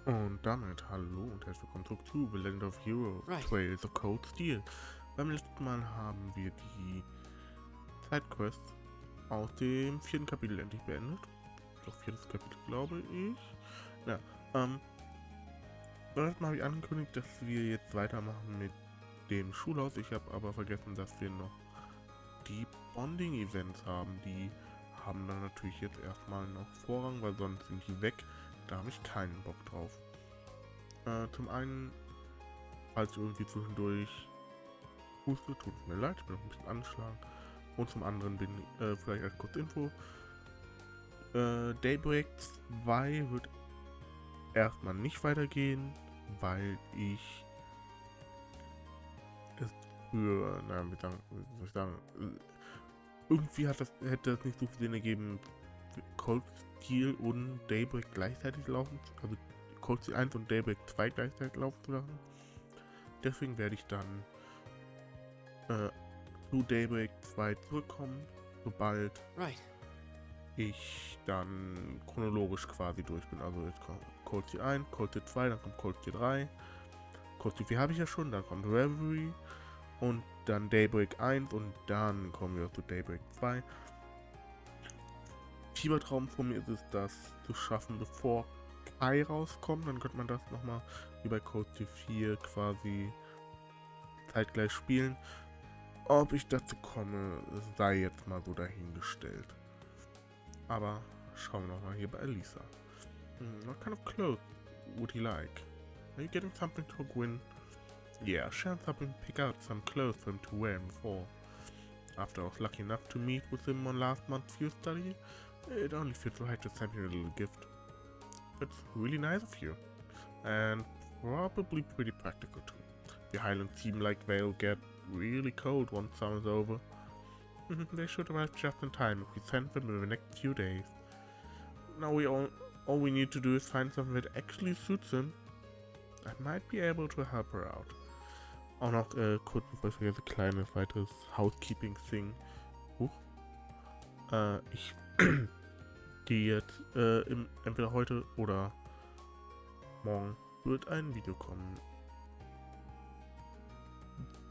Und damit hallo und herzlich willkommen zurück zu The Legend of Hero Right. Trails of Cold Steel. Beim letzten Mal haben wir die Sidequests aus dem 4. Kapitel endlich beendet. Das 4. Kapitel, glaube ich. Ja, das Mal habe ich angekündigt, dass wir jetzt weitermachen mit dem Schulhaus. Ich habe aber vergessen, dass wir noch die Bonding Events haben. Die haben dann natürlich jetzt erstmal noch Vorrang, weil sonst sind die weg. Da habe ich keinen Bock drauf. Zum einen, falls ich irgendwie zwischendurch huste, tut es mir leid, ich bin noch ein bisschen angeschlagen. Und zum anderen bin vielleicht als kurze Info, Daybreak 2 wird erstmal nicht weitergehen, weil ich es für, wie soll ich sagen, irgendwie hätte es nicht so viel Sinn ergeben, Cold Steel und Daybreak gleichzeitig laufen, also Cold Steel 1 und Daybreak 2 gleichzeitig laufen zu lassen. Deswegen werde ich dann zu Daybreak 2 zurückkommen, sobald ich dann chronologisch quasi durch bin. Also jetzt kommt Cold Steel 1, Cold Steel 2, dann kommt Cold Steel 3, Cold Steel 4 habe ich ja schon, dann kommt Reverie und dann Daybreak 1 und dann kommen wir zu Daybreak 2. Fiebertraum von mir ist es, das zu schaffen, bevor Kai rauskommt. Dann könnte man das nochmal wie bei Cold Steel 4 quasi zeitgleich spielen. Ob ich dazu komme, sei jetzt mal so dahingestellt. Aber schauen wir nochmal hier bei Elisa. What kind of clothes would he like? Are you getting something to Gwyn? Yeah, Shan's helping pick out some clothes for him to wear in fall. After I was lucky enough to meet with him on last month's field study, it only feels right to send him a little gift. It's really nice of you. And probably pretty practical too. The Highlands seem like they'll get really cold once summer's over. They should arrive just in time if we send them in the next few days. Now all we need to do is find something that actually suits them. I might be able to help her out. Auch noch kurz bevor ich vergesse, kleines weiteres Housekeeping-Thing. Ich gehe jetzt entweder heute oder morgen wird ein Video kommen,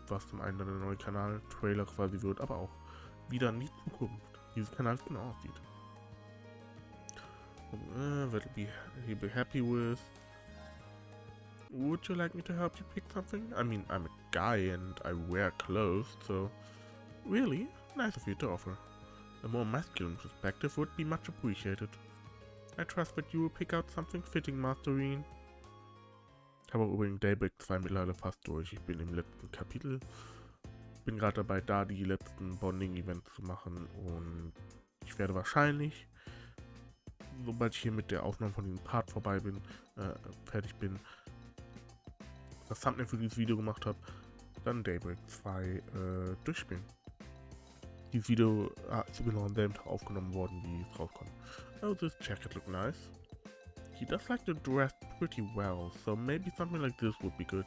was zum einen dann der neue Kanal-Trailer quasi wird, aber auch wieder in die Zukunft dieses Kanals genau aussieht. He'll be happy with. Would you like me to help you pick something? I mean, I'm a guy and I wear clothes, so really nice of you to offer. A more masculine perspective would be much appreciated. I trust that you will pick out something fitting, Masterine. Ich habe auch übrigens Daybreak 2 mittlerweile fast durch. Ich bin im letzten Kapitel. Bin gerade dabei, da die letzten Bonding Events zu machen und ich werde wahrscheinlich, sobald ich hier mit der Aufnahme von diesem Part vorbei bin, fertig bin, das Thumbnail für dieses Video gemacht habe, dann Daybreak 2 durchspielen. Dieses Video ist genau am selben Tag aufgenommen worden, wie es rauskommt. Oh, this jacket look nice. He does like to dress pretty well, so maybe something like this would be good.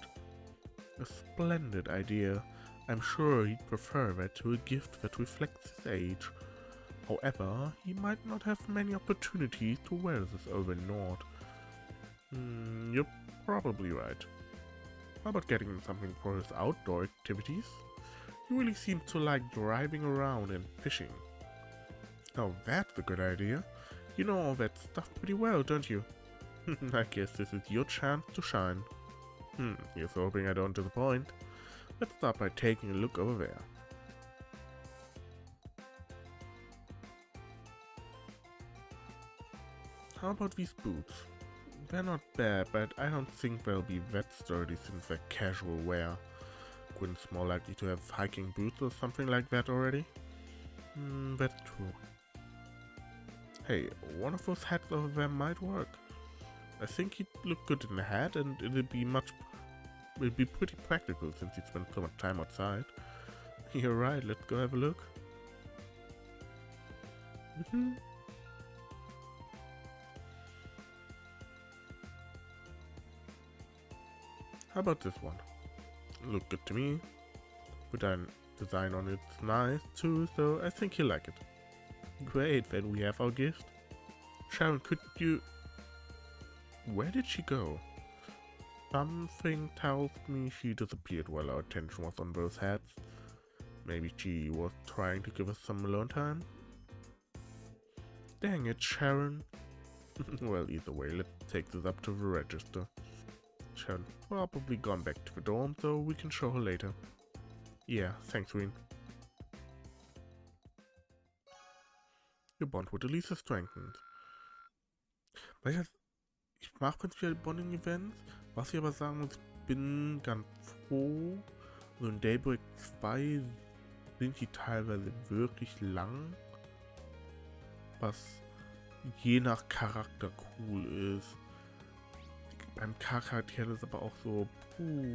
A splendid idea. I'm sure he'd prefer that to a gift that reflects his age. However, he might not have many opportunities to wear this overknot. You're probably right. How about getting him something for his outdoor activities? He really seems to like driving around and fishing. Oh, that's a good idea. You know all that stuff pretty well, don't you? I guess this is your chance to shine. Here's hoping I don't disappoint. Let's start by taking a look over there. How about these boots? They're not bad, but I don't think they'll be that sturdy since they're casual wear. Gwyn's more likely to have hiking boots or something like that already. That's true. Hey, one of those hats over there might work. I think he'd look good in a hat, and it'd be pretty practical since he spent so much time outside. You're right, let's go have a look. How about this one? Look good to me. With a design on it's nice too, so I think he'll like it. Great, then we have our gift. Sharon, could you Where did she go? Something tells me she disappeared while our attention was on both heads. Maybe she was trying to give us some alone time? Dang it, Sharon. Well, either way, let's take this up to the register. Sharon probably gone back to the dorm, so we can show her later. Yeah, thanks, Wien. Your bond with Elise is strengthened. Ich mag prinzipiell Bonding Events, was ich aber sagen muss, ich bin ganz froh. So in Daybreak 2 sind die teilweise wirklich lang, was je nach Charakter cool ist. Beim Charakter ist es aber auch so,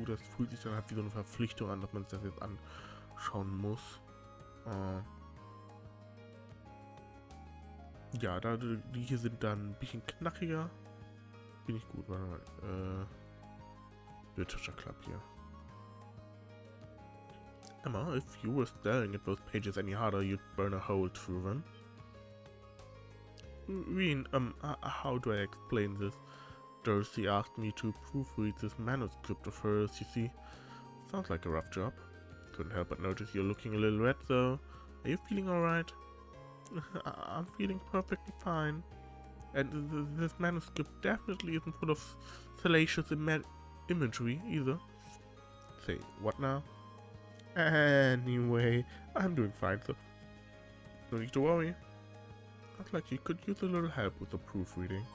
das fühlt sich dann halt wie so eine Verpflichtung an, dass man sich das jetzt anschauen muss. Ja, die hier sind dann ein bisschen knackiger. Bin ich gut, warte mal. Literature Club hier. Emma, if you were staring at those pages any harder, you'd burn a hole through them. Wien, how do I explain this? Darcy asked me to proofread this manuscript of hers, you see. Sounds like a rough job. Couldn't help but notice you're looking a little red, though. Are you feeling alright? I'm feeling perfectly fine. And this manuscript definitely isn't full of salacious imagery, either. Say, what now? Anyway, I'm doing fine, so no need to worry. Looks like you could use a little help with the proofreading.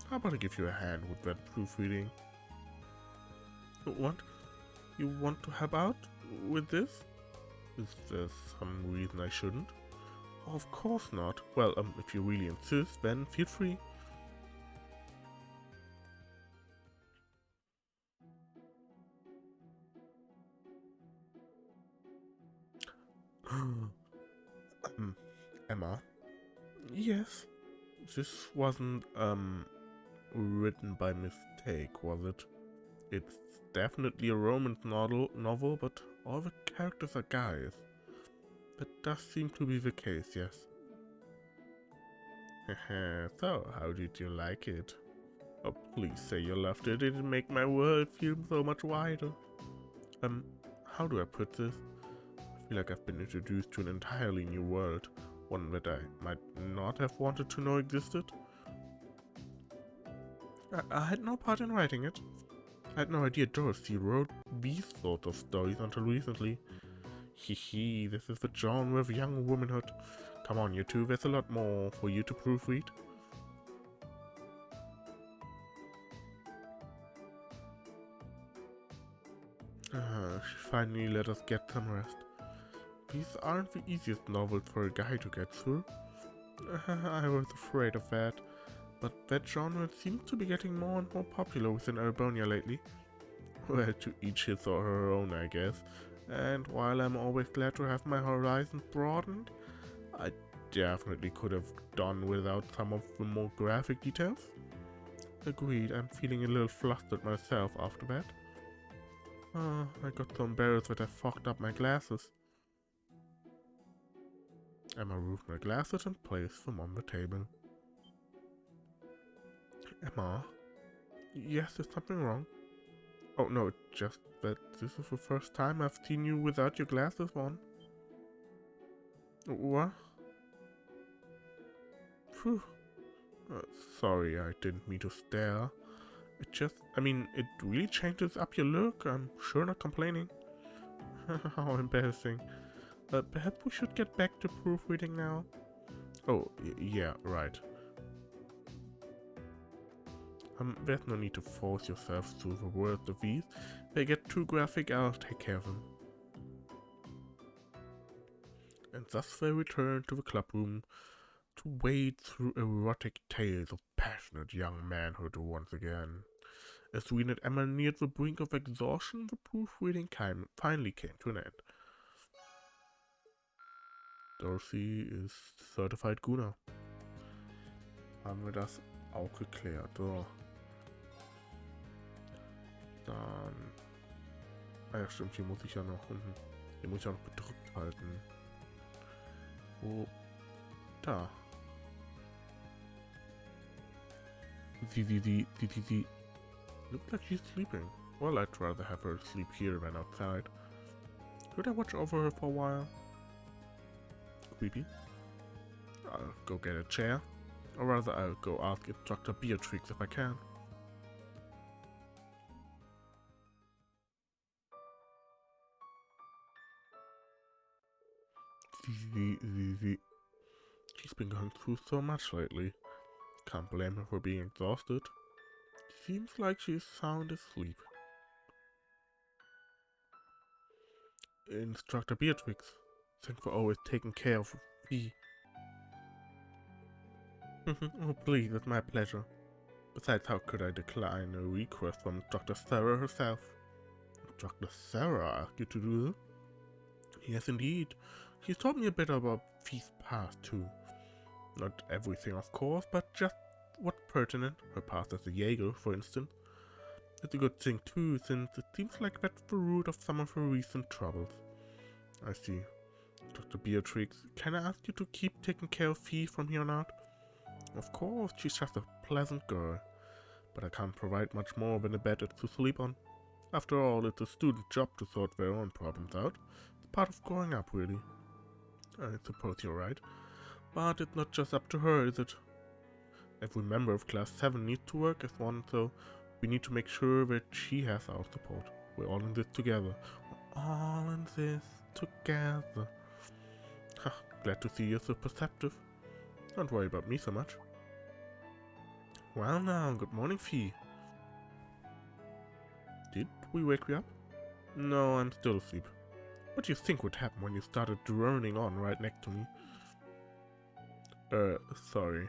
How about I give you a hand with that proofreading? What? You want to help out with this? Is there some reason I shouldn't? Of course not. Well, if you really insist, then feel free. Emma? Yes? This wasn't, written by mistake, was it? It's definitely a romance novel, but all the characters are guys. That does seem to be the case, yes. So, how did you like it? Oh, please say you loved it. It didn't make my world feel so much wider. How do I put this? I feel like I've been introduced to an entirely new world. One that I might not have wanted to know existed. I had no part in writing it. I had no idea Dorothy wrote these sorts of stories until recently. Hehe, this is the genre of young womanhood. Come on, you two, there's a lot more for you to proofread. She finally let us get some rest. These aren't the easiest novels for a guy to get through. I was afraid of that. But that genre seems to be getting more and more popular within Erebonia lately. Well, to each his or her own, I guess. And while I'm always glad to have my horizons broadened, I definitely could have done without some of the more graphic details. Agreed, I'm feeling a little flustered myself after that. I got so embarrassed that I fogged up my glasses. Emma removed my glasses and placed them on the table. Emma? Yes, is something wrong? Oh no, just that this is the first time I've seen you without your glasses on. What? Phew. Sorry, I didn't mean to stare. It really changes up your look. I'm sure not complaining. How embarrassing. Perhaps we should get back to proofreading now. Oh, yeah, right. There's no need to force yourself through the words of these. If they get too graphic, I'll take care of them. And thus they return to the clubroom to wade through erotic tales of passionate young manhood once again. As we and Emma neared the brink of exhaustion, the proofreading finally came to an end. Dorothy ist Certified Guna. Haben wir das auch geklärt. So. Dann... Ah ja, stimmt, hier muss ich ja noch... Hier muss ich ja noch bedrückt halten. Wo... Da. The looks like she's sleeping. Well, I'd rather have her sleep here than outside. Could I watch over her for a while? Creepy. I'll go get a chair. Or rather, I'll go ask Instructor Beatrix if I can. She's been going through so much lately. Can't blame her for being exhausted. Seems like she's sound asleep. Instructor Beatrix, thanks for always taking care of me. Oh please, it's my pleasure. Besides, how could I decline a request from Dr. Sarah herself? Dr. Sarah asked you to do this? Yes, indeed. She's told me a bit about Fee's past, too. Not everything, of course, but just what's pertinent. Her past as a Jaeger, for instance. It's a good thing, too, since it seems like that's the root of some of her recent troubles. I see. Dr. Beatrix, can I ask you to keep taking care of Fee from here on out? Of course, she's just a pleasant girl. But I can't provide much more than a bed to sleep on. After all, it's a student's job to sort their own problems out. It's part of growing up, really. I suppose you're right. But it's not just up to her, is it? Every member of Class 7 needs to work as one, so we need to make sure that she has our support. We're all in this together. We're all in this together. Ha, glad to see you're so perceptive. Don't worry about me so much. Well now, good morning, Fee. Did we wake you up? No, I'm still asleep. What do you think would happen when you started droning on right next to me? Sorry.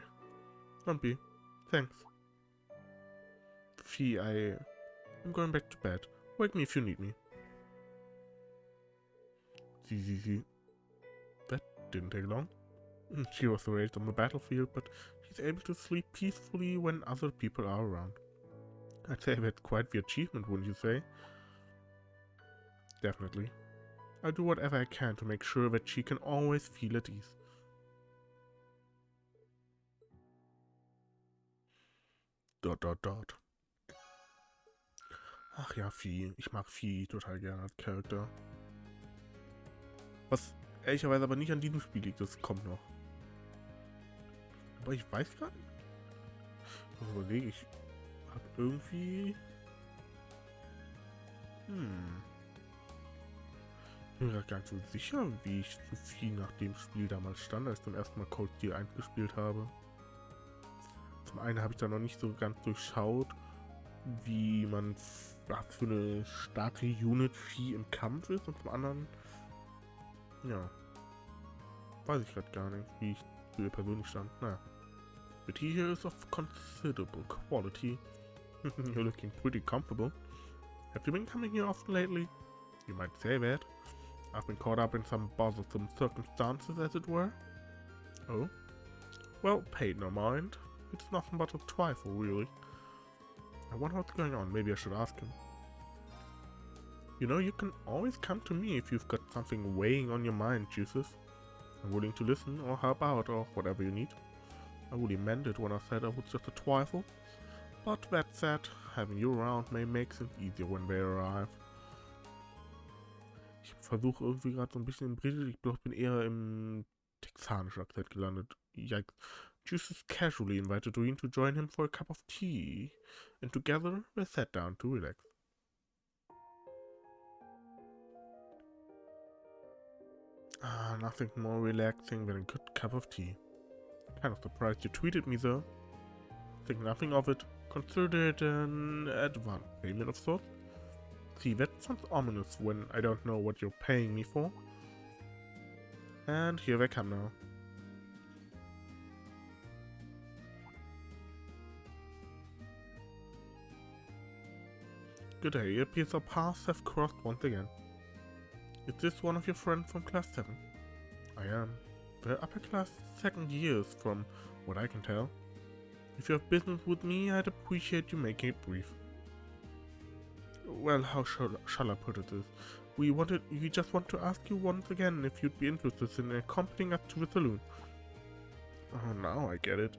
Don't be. Thanks. Fee, I'm going back to bed. Wake me if you need me. See. That didn't take long. She was raised on the battlefield, but she's able to sleep peacefully when other people are around. I'd say that's quite the achievement, wouldn't you say? Definitely. I'll do whatever I can to make sure that she can always feel at ease. Dot. Ach ja, Fee. Ich mag Fee total gerne als Charakter. Was ehrlicherweise aber nicht an diesem Spiel liegt, das kommt noch. Aber ich weiß gerade nicht. Ich muss überlegen, ich habe irgendwie... Ich bin mir gar nicht so sicher, wie ich so viel nach dem Spiel damals stand, als ich zum ersten Mal Cold Steel 1 gespielt habe. Zum einen habe ich da noch nicht so ganz durchschaut, wie man, was für eine starke Unit Vieh im Kampf ist, und zum anderen, ja, weiß ich gerade gar nicht, wie ich zu ihr persönlich stand. Naja. The tea here is of considerable quality. You're looking pretty comfortable. Have you been coming here often lately? You might say that. I've been caught up in some bothersome circumstances, as it were. Oh? Well, pay no mind. It's nothing but a trifle, really. I wonder what's going on. Maybe I should ask him. You know, you can always come to me if you've got something weighing on your mind, Jesus. I'm willing to listen or help out or whatever you need. I really meant it when I said I was just a trifle. But that said, having you around may make things easier when they arrive. Ich versuche irgendwie gerade so ein bisschen im Britisch, ich glaube, ich bin eher im texanischen Akzent gelandet. Yikes. Jesus casually invited Doreen to join him for a cup of tea, and together they sat down to relax. Nothing more relaxing than a good cup of tea. Kind of surprised you tweeted me though. Think nothing of it. Consider it an advance payment of sorts. See, that sounds ominous when I don't know what you're paying me for. And here they come now. Good day, it appears our paths have crossed once again. Is this one of your friends from Class 7? I am. They're upper class second years from what I can tell. If you have business with me, I'd appreciate you making it brief. Well, how shall I put it is, we just want to ask you once again if you'd be interested in accompanying us to the saloon. Oh, now I get it.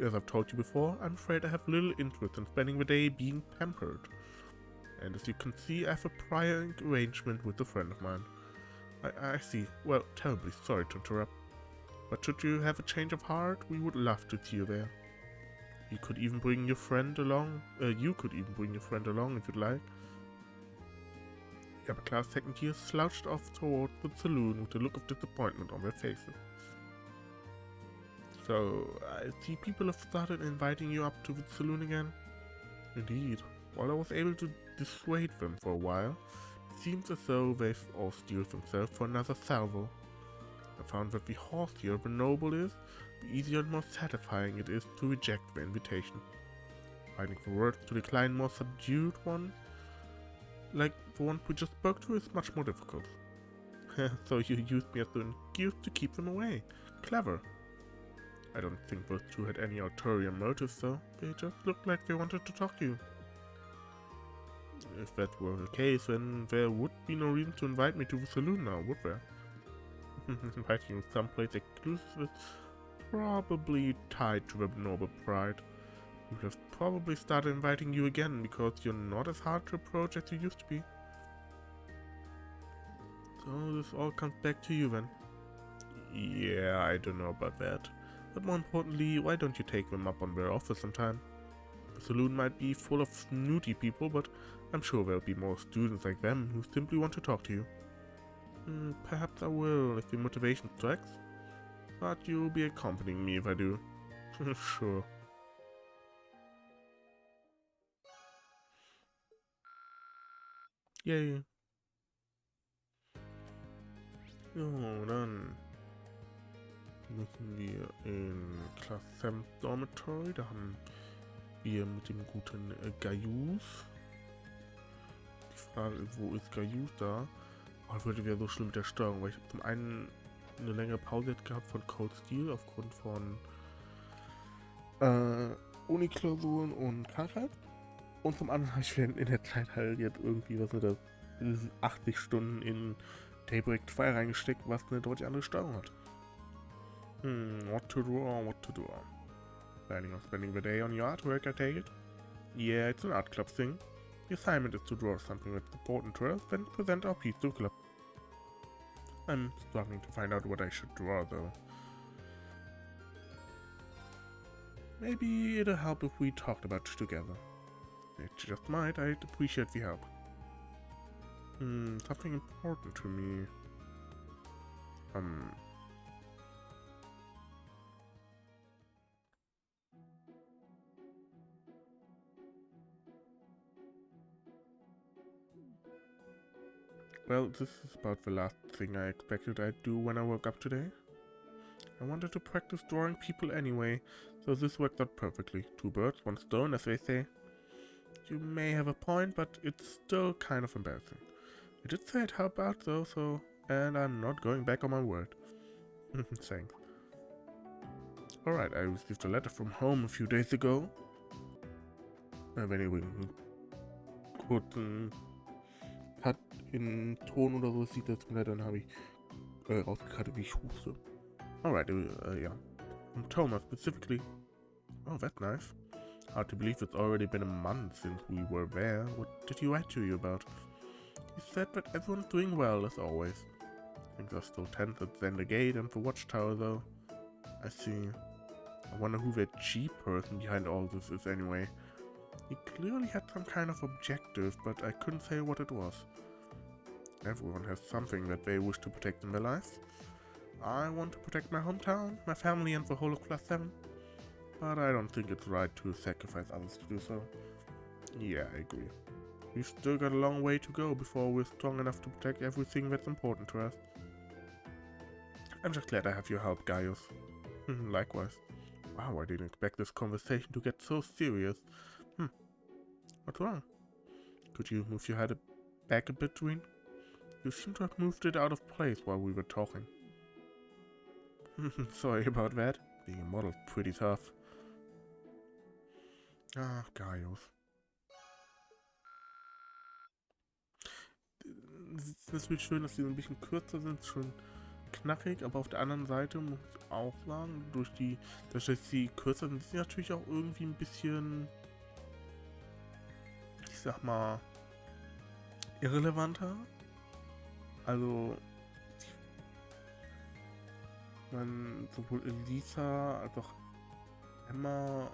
As I've told you before, I'm afraid I have little interest in spending the day being pampered. And as you can see, I have a prior arrangement with a friend of mine. I see. Well, terribly sorry to interrupt. But should you have a change of heart, we would love to see you there. You could even bring your friend along. If you'd like. The upper class second years slouched off toward the saloon with a look of disappointment on their faces. So, I see people have started inviting you up to the saloon again. Indeed. While I was able to dissuade them for a while, it seems as though they've all steeled themselves for another salvo. I found that the horsier the noble is, the easier and more satisfying it is to reject the invitation. Finding the words to decline more subdued ones, like the one we just spoke to, is much more difficult. So you used me as an excuse to keep them away. Clever. I don't think those two had any ulterior motives, though. They just looked like they wanted to talk to you. If that were the case, then there would be no reason to invite me to the saloon now, would there? Inviting you someplace exclusive is probably tied to the noble pride. We have probably started inviting you again because you're not as hard to approach as you used to be. So this all comes back to you then. Yeah, I don't know about that. But more importantly, why don't you take them up on their offer sometime? The saloon might be full of snooty people, but I'm sure there'll be more students like them who simply want to talk to you. Perhaps I will if the motivation strikes. But you'll be accompanying me if I do. Sure. Yay. So, dann müssen wir in Klasse Dormitory, da haben wir mit dem guten Gaius. Die Frage ist, wo ist Gaius da? Oh, das würde wäre so schlimm mit der Steuerung, weil ich habe zum einen eine längere Pause jetzt gehabt von Cold Steel aufgrund von Uniklausuren und Krankheit. Und zum anderen habe ich in der Zeit halt jetzt irgendwie, was mit der 80 Stunden in Daybreak 2 reingesteckt, was eine deutlich andere Steuerung hat. What to do? Planning on spending the day on your artwork, I take it? Yeah, it's an art club thing. The assignment is to draw something that's important to us, then present our piece to the club. I'm struggling to find out what I should draw, though. Maybe it'll help if we talked about it together. It just might. I'd appreciate the help. Something important to me. Well, this is about the last thing I expected I'd do when I woke up today. I wanted to practice drawing people anyway, so this worked out perfectly. Two birds, one stone, as they say. You may have a point, but it's still kind of embarrassing. I did say I'd help out though, and I'm not going back on my word. Thanks. Alright, I received a letter from home a few days ago. Wenn ihr übrigens einen kurzen Cut in Ton oder so sieht, das mir dann habe ich rausgekrattet, wie ich huste. Alright, yeah. From Thomas specifically. Oh, that's nice. Hard to believe it's already been a month since we were there. What did he write to you about? He said that everyone's doing well, as always. Things are still tense at Zender Gate and the Watchtower, though. I see. I wonder who that G person behind all this is anyway. He clearly had some kind of objective, but I couldn't say what it was. Everyone has something that they wish to protect in their lives. I want to protect my hometown, my family, and the whole of Class 7. But I don't think it's right to sacrifice others to do so. Yeah, I agree. We've still got a long way to go before we're strong enough to protect everything that's important to us. I'm just glad I have your help, Gaius. Likewise. Wow, I didn't expect this conversation to get so serious. What's wrong? Could you move your head back a bit, Tween? You seem to have moved it out of place while we were talking. Sorry about that. Being a model's pretty tough. Ah, Gaius. Es ist natürlich schön, dass die so ein bisschen kürzer sind. Schon knackig, aber auf der anderen Seite muss ich auch sagen, dass sie kürzer sind, sind sie natürlich auch irgendwie ein bisschen, ich sag mal, irrelevanter. Also, sowohl Elisa als auch Emma,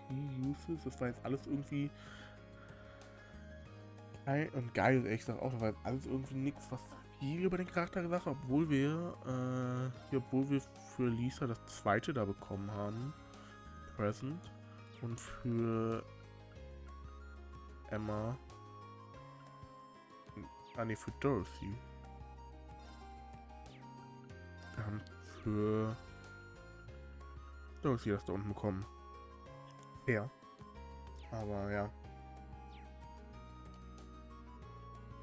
viel Uses, das war jetzt alles irgendwie geil, ich sag auch, das war jetzt alles irgendwie nichts, was viel über den Charakter gesagt hat, obwohl wir für Lisa das zweite da bekommen haben, Present, und für Emma, für Dorothy. Wir haben für Dorothy das da unten bekommen. Fair. Aber ja.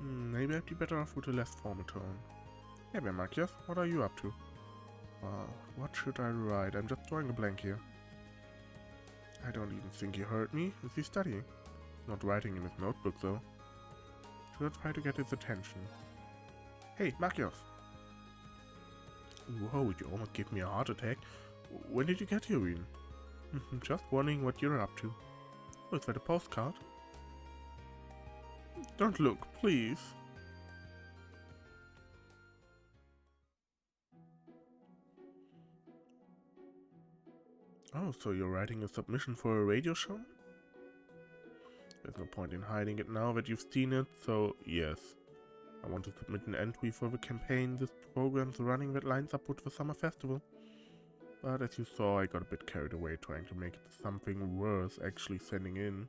Maybe I'd be better off with a less formal tone. Hey there, Marcus, what are you up to? What should I write? I'm just drawing a blank here. I don't even think he heard me. Is he studying? Not writing in his notebook, though. Should I try to get his attention? Hey, Marcus! Whoa, you almost gave me a heart attack. When did you get here, Ian? Just wondering what you're up to. Oh, is that a postcard? Don't look, please. Oh, so you're writing a submission for a radio show? There's no point in hiding it now that you've seen it, so yes. I want to submit an entry for the campaign this program's running that lines up with the summer festival. But as you saw, I got a bit carried away trying to make it something worth actually sending in.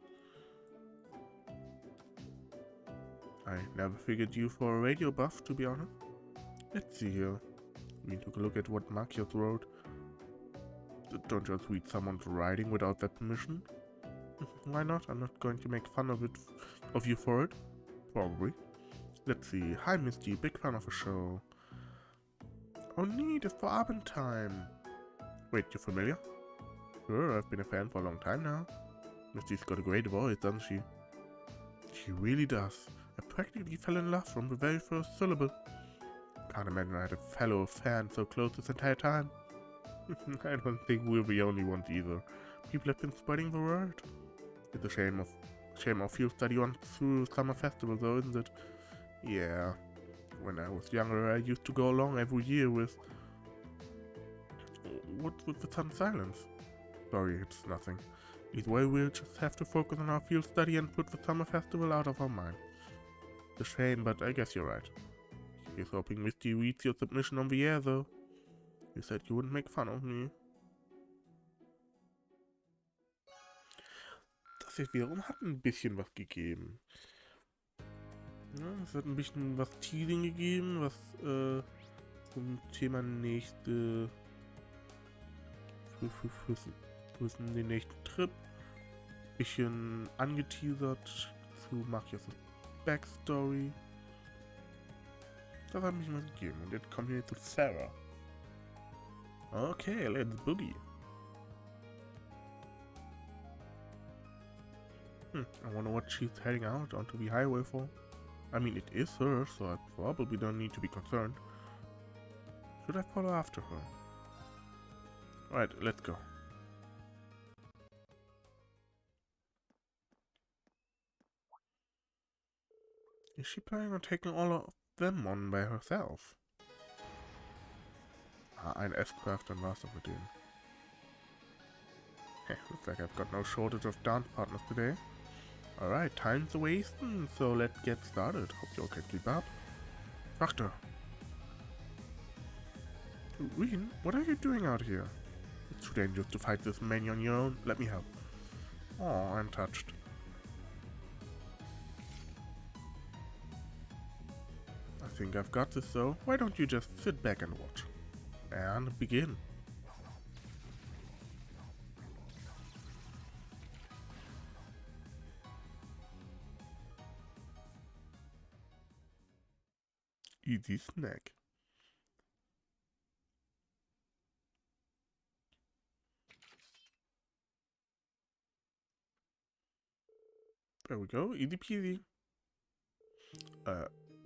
I never figured you for a radio buff, to be honest. Let's see here. We took a look at what Marcus wrote. Don't just read someone's writing without their permission. Why not? I'm not going to make fun of you for it. Probably. Let's see. Hi Misty, big fan of the show. Oh neat, it's for Abendtime. Wait, you're familiar? Sure, I've been a fan for a long time now. Misty's got a great voice, doesn't she? She really does. I practically fell in love from the very first syllable. Can't imagine I had a fellow fan so close this entire time. I don't think we're the only ones either. People have been spreading the word. It's a shame our field study on through summer festival though, isn't it? Yeah. When I was younger, I used to go along every year with... What's with the sudden silence? Sorry, it's nothing. Either way, we'll just have to focus on our field study and put the summer festival out of our mind. It's a shame, but I guess you're right. Here's hoping Misty reads your submission on the air, though. You said you wouldn't make fun of me. Das hier wiederum hat ein bisschen was gegeben. Ja, es hat ein bisschen was Teasing gegeben, was zum Thema nächste... für den nächsten Trip. Bisschen angeteasert zu Marcus' Backstory. Das hat mich mal gegeben. Und jetzt kommen wir zu Sarah. Okay, let's boogie. I wonder what she's heading out onto the highway for. I mean, it is her, so I probably don't need to be concerned. Should I follow after her? Alright, let's go. Is she planning on taking all of them on by herself? Ein S-Craft, dann war's doch mit denen. Hey, looks like I've got no shortage of dance partners today. Alright, time's wasting, so let's get started. Hope you all can keep up. Doctor! Reen, what are you doing out here? It's too dangerous to fight this man on your own. Let me help. Oh, I'm touched. I think I've got this though. Why don't you just sit back and watch? And begin. Easy snack. There we go, easy peasy.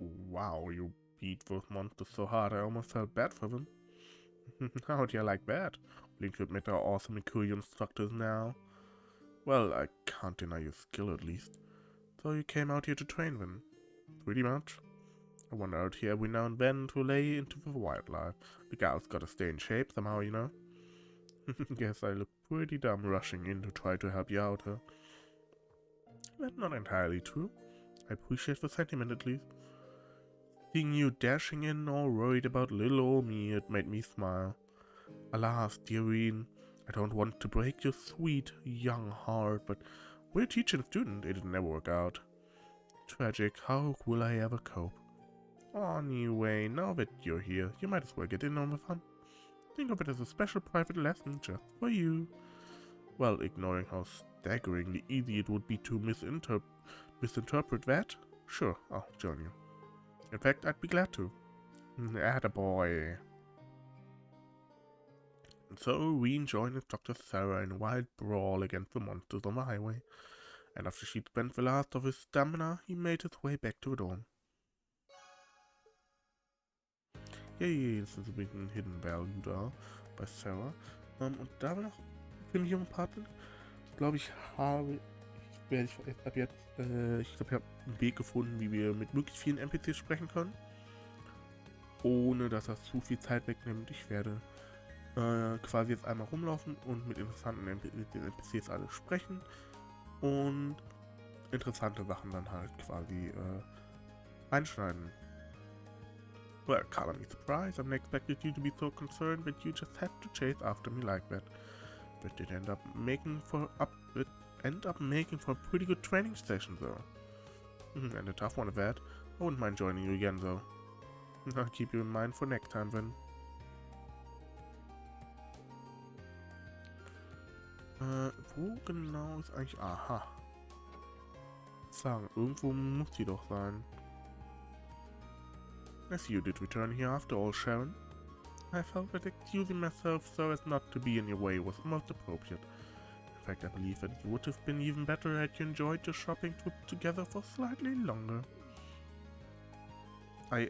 Wow, you're beat those monsters so hard I almost felt bad for them. How do you like that? Willing to admit how awesome and cool your instructor is now? Well, I can't deny your skill at least. So you came out here to train them? Pretty much. I wander out here every now and then to lay into the wildlife. The gal's gotta stay in shape somehow, you know? Guess I look pretty dumb rushing in to try to help you out, huh? That's not entirely true. I appreciate the sentiment at least. Seeing you dashing in all worried about little old me, it made me smile. Alas, dearine, I don't want to break your sweet, young heart, but we're teacher and student, it'll never work out. Tragic, how will I ever cope? Anyway, now that you're here, you might as well get in on the fun. Think of it as a special private lesson just for you. Well, ignoring how staggeringly easy it would be to misinterpret that, sure, I'll join you. In fact, I'd be glad to. Attaboy. And so, Reen joined Instructor Sarah in a wild brawl against the monsters on the highway, and after she'd spent the last of his stamina, he made his way back to the dorm. Yay, das ist übrigens ein Hidden Value da bei Sarah. Und da wir noch ziemlich jungen Part sind, glaube ich, ich glaube, ich habe einen Weg gefunden, wie wir mit möglichst vielen NPCs sprechen können, ohne dass das zu viel Zeit wegnimmt. Ich werde quasi jetzt einmal rumlaufen und mit interessanten NPCs alle sprechen und interessante Sachen dann halt quasi einschneiden. Well, color me surprised. I never expected you to be so concerned that you just had to chase after me like that. But it ended up making for a pretty good training session, though. And a tough one at that. I wouldn't mind joining you again, though. I'll keep you in mind for next time, then. Wo genau ist eigentlich... Aha. Sagen, irgendwo muss die doch sein. I see you did return here after all, Sharon. I felt that excusing myself so as not to be in your way was most appropriate. In fact, I believe that it would have been even better had you enjoyed your shopping trip together for slightly longer. I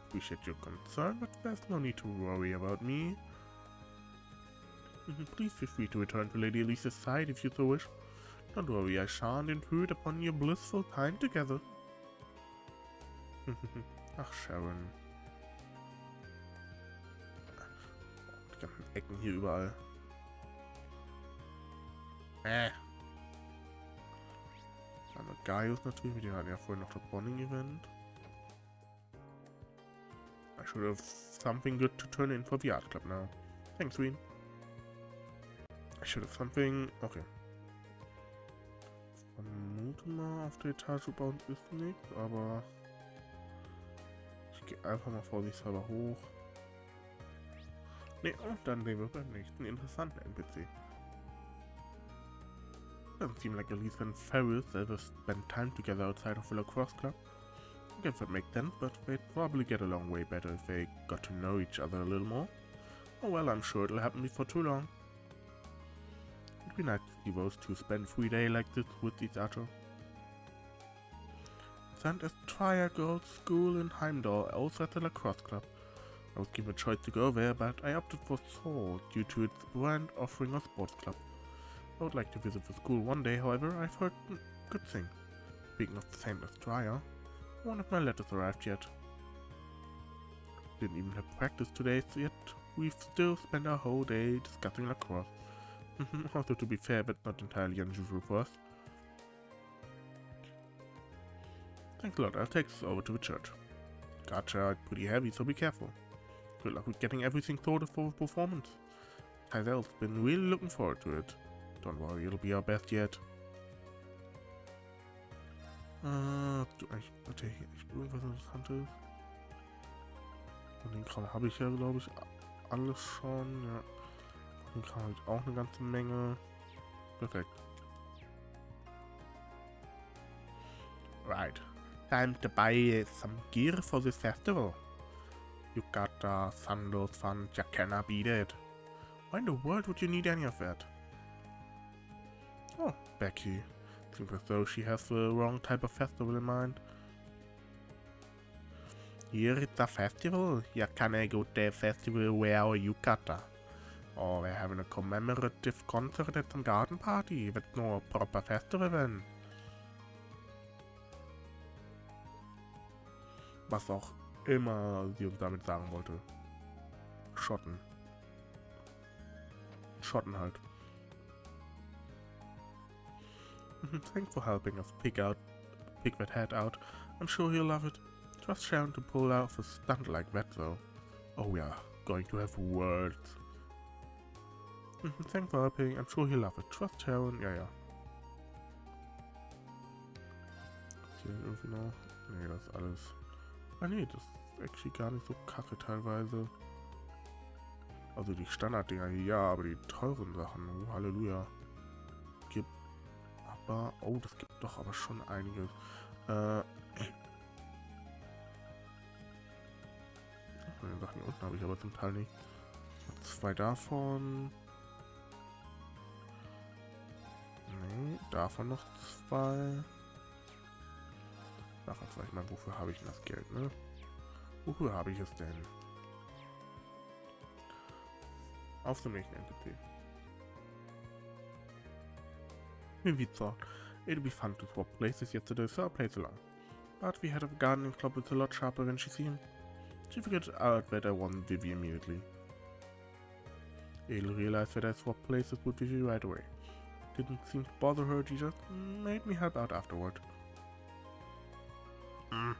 appreciate your concern, but there's no need to worry about me. Please feel free to return to Lady Elisa's side if you so wish. Don't worry, I shan't intrude upon your blissful time together. Ach, Sharon. Die ganzen Ecken hier überall. Dann Gaius natürlich, wir hatten ja vorhin noch das Bonding Event. I should have something good to turn in for the art club now. Thanks, Reen. I should have something... Okay. Ich vermute mal, auf der Etage bei uns ist nichts, aber... Ich gehe einfach mal vorsichtshalber hoch. Ne, und dann sehen wir beim nächsten interessanten NPC. Doesn't seem like Elisa and Ferris ever spend time together outside of the lacrosse club. I guess that makes sense, but they'd probably get along way better if they got to know each other a little more. Oh well, I'm sure it'll happen before too long. It'd be nice to see those two spend 3 days like this with each other. Sent as Trier Girls School in Heimdall, also at the lacrosse club. I was given a choice to go there, but I opted for Seoul due to its brand offering a sports club. I would like to visit the school one day, however, I've heard good things. Speaking of the same as Trier, one of my letters arrived yet. Didn't even have practice today, so yet we've still spent our whole day discussing lacrosse. Also, to be fair, that's not entirely unusual for us. Thanks a lot, I'll take this over to the church. Gotcha, it's pretty heavy, so be careful. Good luck with getting everything sorted for the performance. Heisel's been really looking forward to it. Don't worry, it'll be our best yet. Warte, hier echt irgendwas Interessantes? Von den Kram habe ich ja, glaube ich, alles schon. Ja. Von den Kram habe ich auch eine ganze Menge. Perfekt. Right. Time to buy some gear for this festival. Yukata, sandals, fun, you cannot beat it. Why in the world would you need any of that? Oh, Becky. Seems as though she has the wrong type of festival in mind. Here is the festival. Here can I go to the festival where yukata. Or we're having a commemorative concert at some garden party with no proper festival event. Was auch immer sie uns damit sagen wollte. Schotten. Schotten halt. Thanks for helping us pick that hat out. I'm sure he'll love it. Trust Sharon to pull off a stunt like that though. Oh, we are going to have words. Thanks for helping. I'm sure he'll love it. Trust Sharon. Ja. Ist hier irgendwie noch? Nee, das ist alles. Ah nee, das ist actually gar nicht so kacke teilweise. Also die Standarddinger hier, ja, aber die teuren Sachen, oh, Halleluja. Gibt aber, oh, das gibt doch aber schon einiges. Die Sachen hier unten habe ich aber zum Teil nicht. 2 davon. Nee, davon noch 2. Davon sag ich mal, wofür habe ich denn das Geld, ne? Wofür habe ich es denn? Auf dem nächsten NPC. We thought it'd be fun to swap places yesterday, so I played along. But we had a gardening club that's a lot sharper when she see him. She figured out that I wasn't Vivi immediately. Edel realized that I swapped places with Vivi right away. Didn't seem to bother her, she just made me help out afterward. I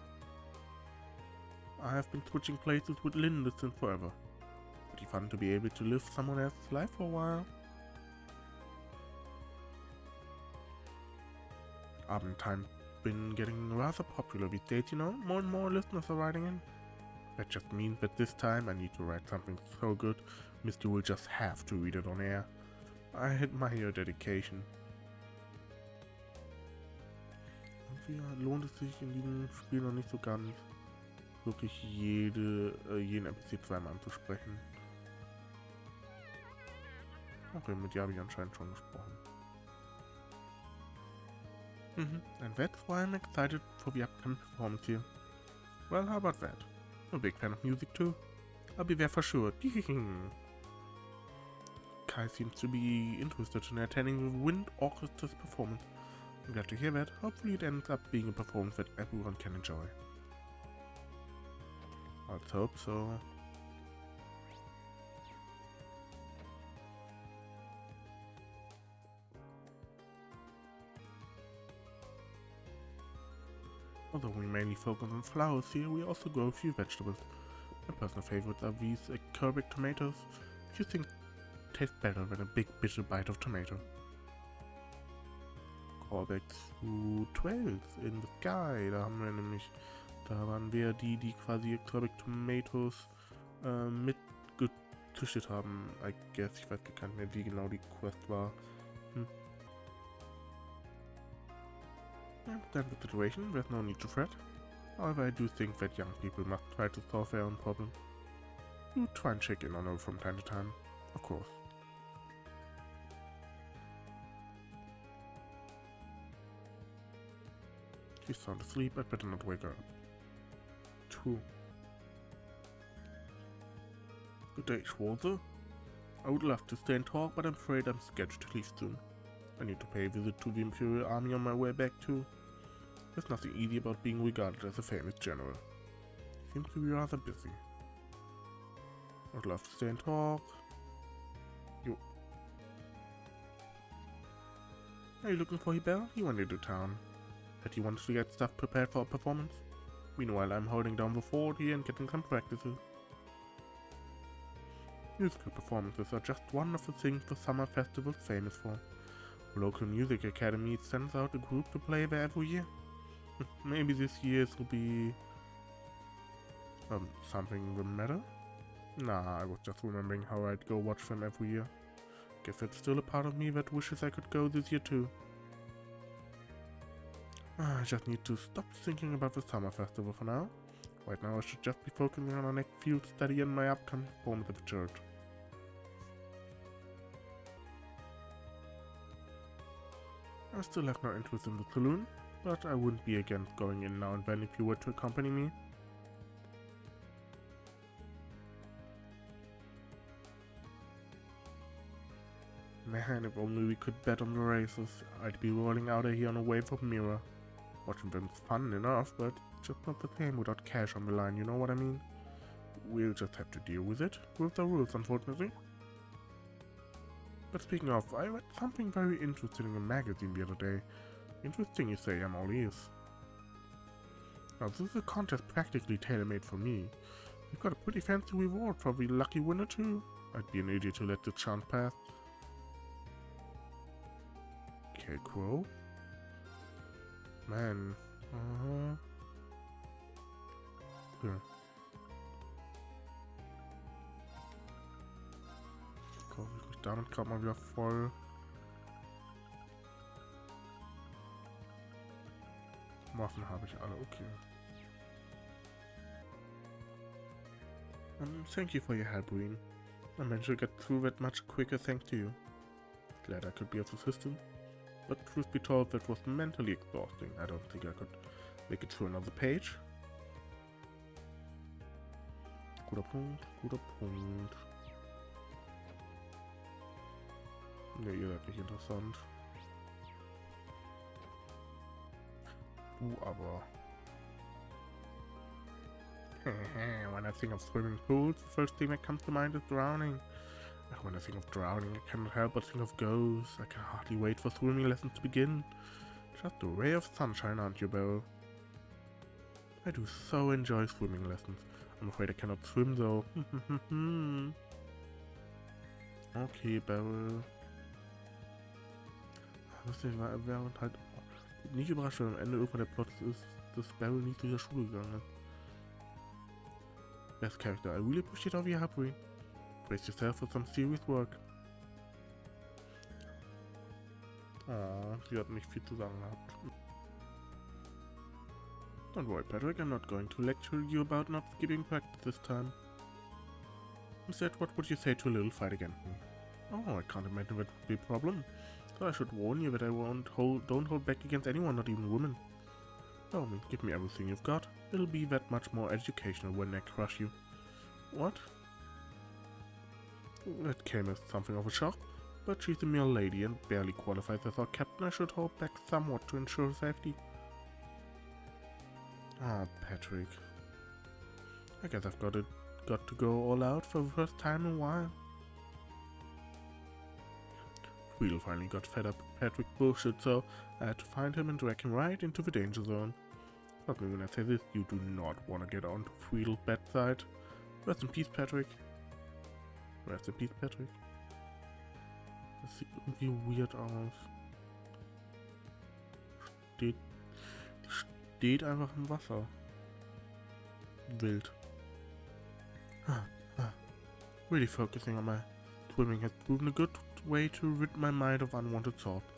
have been switching places with Linda since forever. Pretty fun to be able to live someone else's life for a while. Abendtime's been getting rather popular these days, you know. More and more listeners are writing in. That just means that this time I need to write something so good, Misty will just have to read it on air. I admire your dedication. Irgendwie lohnt es sich in diesem Spiel noch nicht so ganz, wirklich jeden NPC zweimal anzusprechen. Okay, mit dir habe ich anscheinend schon gesprochen. And that's why I'm excited for the upcoming performance here. Well, how about that? I'm a big fan of music too. I'll be there for sure. Kai seems to be interested in attending the wind orchestra's performance. I'm glad to hear that. Hopefully it ends up being a performance that everyone can enjoy. Let's hope so. Although we mainly focus on flowers here, we also grow a few vegetables. My personal favorites are these acerbic tomatoes, which you think taste better than a big bitter bite of tomato. Callback zu 12 in the Sky, da haben wir nämlich, da waren wir die quasi acerbic tomatoes mitgezüchtet haben. I guess, ich weiß gar nicht mehr, wie genau die Quest war. I understand the situation, there's no need to fret. However, I do think that young people must try to solve their own problems. You try and check in on her from time to time, of course. She's sound asleep, I'd better not wake her up. 2. Good day, Schwarzer. I would love to stay and talk, but I'm afraid I'm scheduled to leave soon. I need to pay a visit to the Imperial Army on my way back too. There's nothing easy about being regarded as a famous general. He seems to be rather busy. I'd love to stay and talk. You. Are you looking for Hebel? He went into town. That he wanted to get stuff prepared for a performance. Meanwhile, I'm holding down the fort here and getting some practices. Musical performances are just one of the things the summer festival's famous for. The local music academy sends out a group to play there every year. Maybe this year's will be something the matter? Nah, I was just remembering how I'd go watch them every year. Guess it's still a part of me that wishes I could go this year too. I just need to stop thinking about the summer festival for now. Right now I should just be focusing on my next field study and my upcoming performance at the church. I still have no interest in the saloon, but I wouldn't be against going in now and then if you were to accompany me. And if only we could bet on the races, I'd be rolling out of here on a wave of mirror. Watching them's fun enough, but just not the same without cash on the line, you know what I mean? We'll just have to deal with it, with the rules, unfortunately. But speaking of, I read something very interesting in a magazine the other day. Interesting, you say, I'm all ears. Now, this is a contest practically tailor-made for me. We've got a pretty fancy reward for the lucky winner, too. I'd be an idiot to let this chance pass. Okay, Crow. Man. Hier. Kaufe ich mich damit gerade mal wieder voll. Waffen habe ich alle, okay. Thank you for your help, Green. I managed to get through that much quicker thanks to you. Glad I could be of assistance. But truth be told, that was mentally exhausting. I don't think I could make it through another page. Guter Punkt, guter Punkt. Ne, ihr seid nicht interessant. Du aber. When I think of swimming pools, the first thing that comes to mind is drowning. When I think of drowning, I cannot help but think of ghosts. I can hardly wait for swimming lessons to begin. Just a ray of sunshine, aren't you, Beryl? I do so enjoy swimming lessons. I'm afraid I cannot swim, though. Okay, Beryl. Das wäre halt nicht überrascht, wenn am Ende irgendwann der Plot ist, dass Beryl nicht durch die Schule gegangen ist. Best character, I really appreciate all your help, Green. Brace yourself for some serious work. Oh, sie hat nicht viel zu sagen gehabt. Don't worry, Patrick, I'm not going to lecture you about not skipping practice this time. Instead, what would you say to a little fight again? Oh, I can't imagine that would be a problem. So I should warn you that I don't hold back against anyone, not even women. Tell me, give me everything you've got. It'll be that much more educational when I crush you. What? That came as something of a shock, but she's a mere lady and barely qualifies as our captain. I should hold back somewhat to ensure safety. Ah, Patrick. I guess I've got to go all out for the first time in a while. Friedel finally got fed up with Patrick's bullshit, so I had to find him and drag him right into the danger zone. Trust me when I say this, you do not want to get onto Friedel's bad side. Rest in peace, Patrick. Rest in peace, Patrick. Das sieht irgendwie weird aus. Steht einfach im Wasser. Wild. Really focusing on my swimming has proven a good way to rid my mind of unwanted thoughts.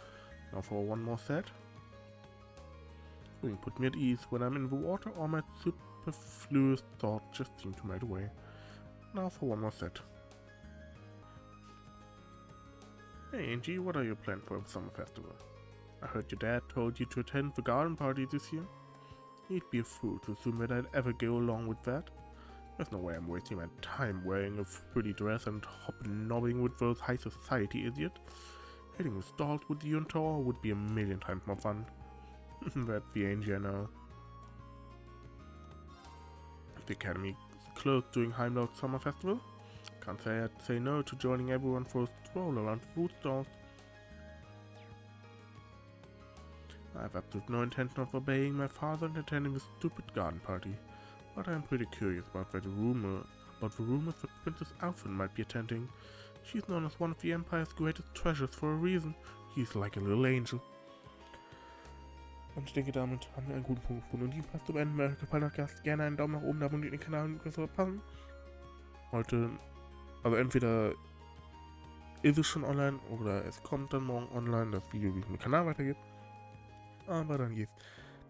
Now for one more set. Swimming put me at ease. When I'm in the water, all my superfluous thoughts just seem to melt away. Now for one more set. Hey Angie, what are your plans for the summer festival? I heard your dad told you to attend the garden party this year. He'd be a fool to assume that I'd ever go along with that. There's no way I'm wasting my time wearing a pretty dress and hobnobbing with those high society idiots. Hitting the stalls with you and Thor would be a million times more fun. That's the Angie I know. The academy is closed during Heimdall's summer festival. Can't say I'd say no to joining everyone for a stroll around food stalls. I have absolutely no intention of obeying my father and attending the stupid garden party, but I am pretty curious about the rumors that Princess Alfred might be attending. She's known as one of the Empire's greatest treasures for a reason. She's like a little angel. Und ich denke, damit haben wir einen guten Punkt gefunden. Und die passt zum Ende. Wenn euch gefallen hat, lasst gerne einen Daumen nach oben, abonniert den Kanal und was verpassen. Heute, also entweder ist es schon online oder es kommt dann morgen online, das Video, wie es mit dem Kanal weitergeht. Aber dann geht's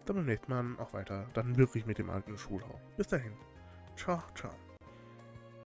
dann beim nächsten Mal auch weiter. Dann wirklich mit dem alten Schulhaus. Bis dahin. Ciao, ciao.